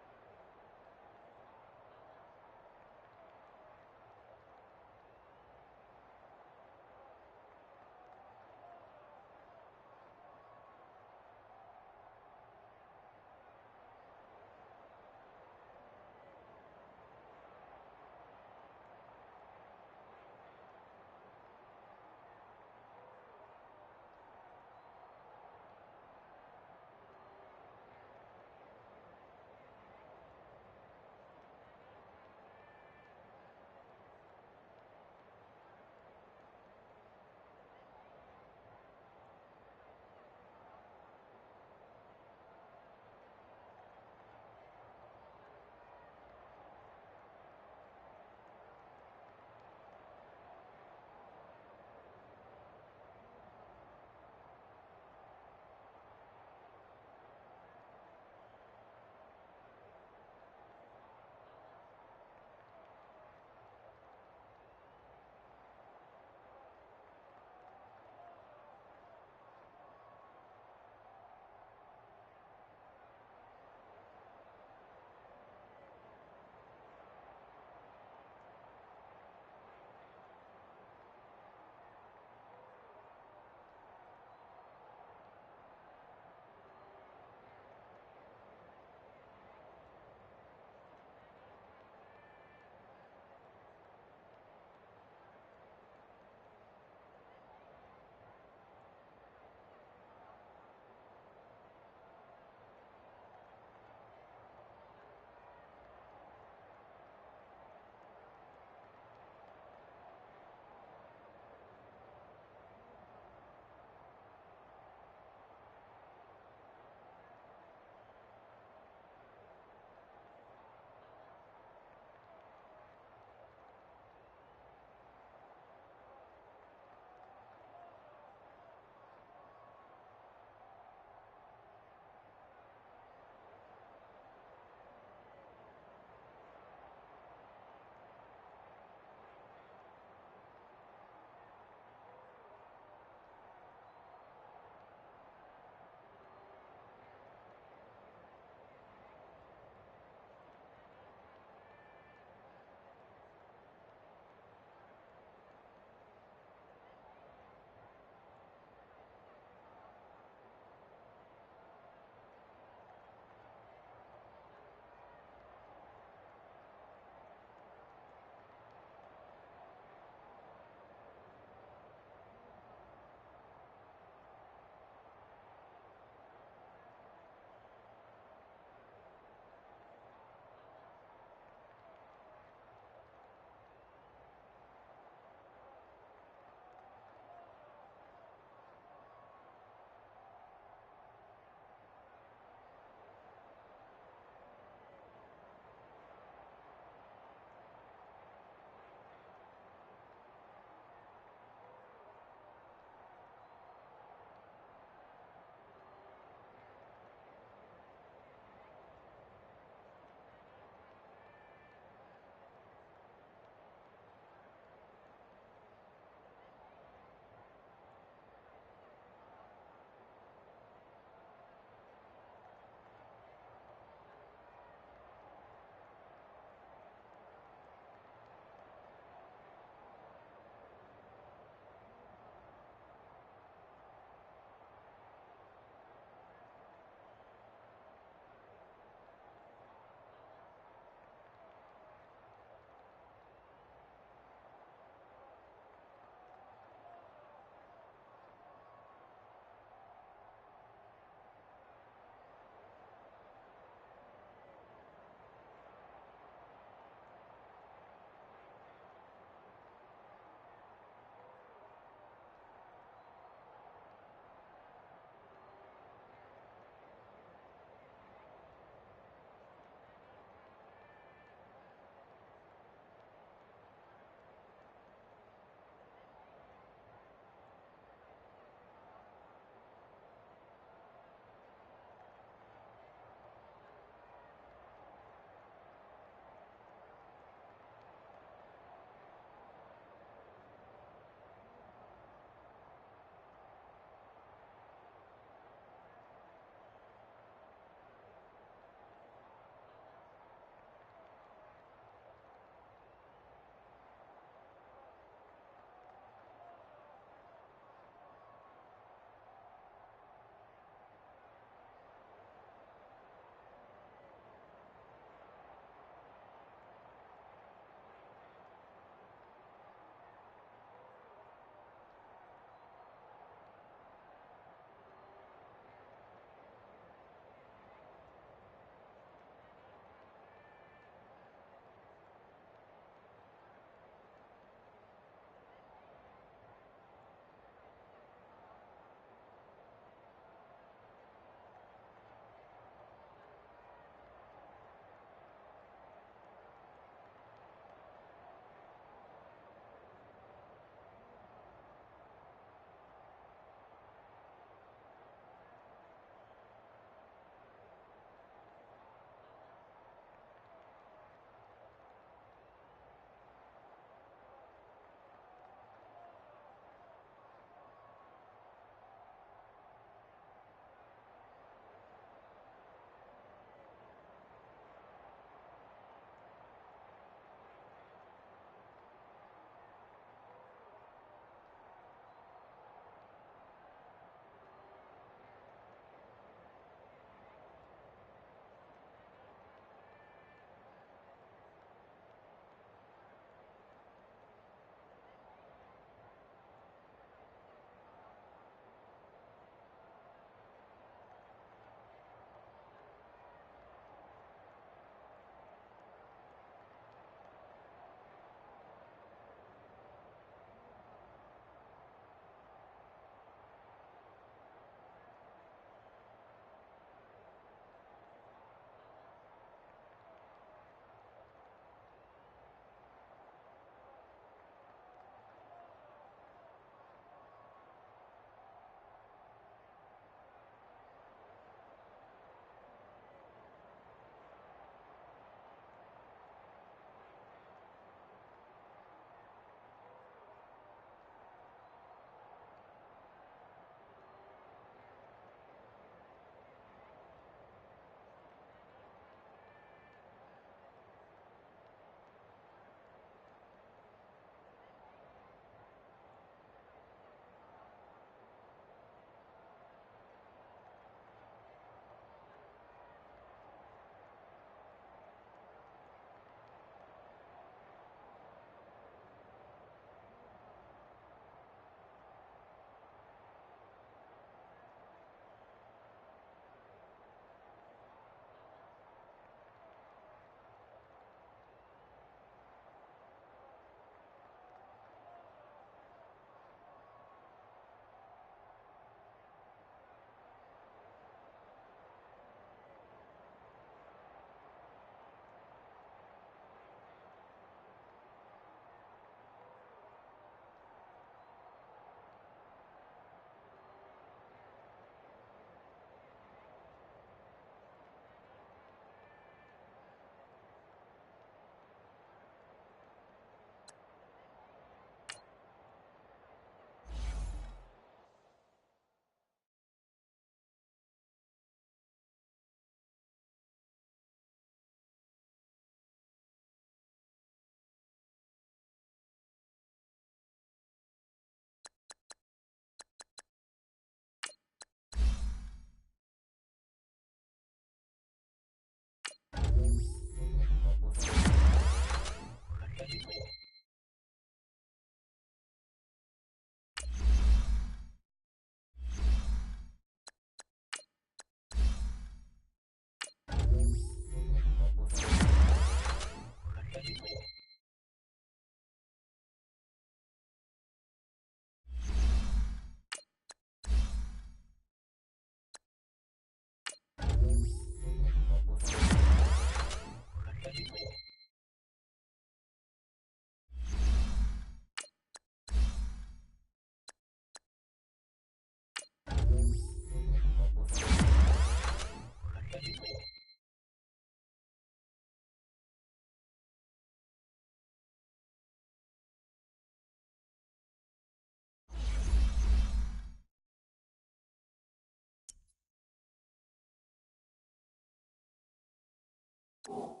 Bye.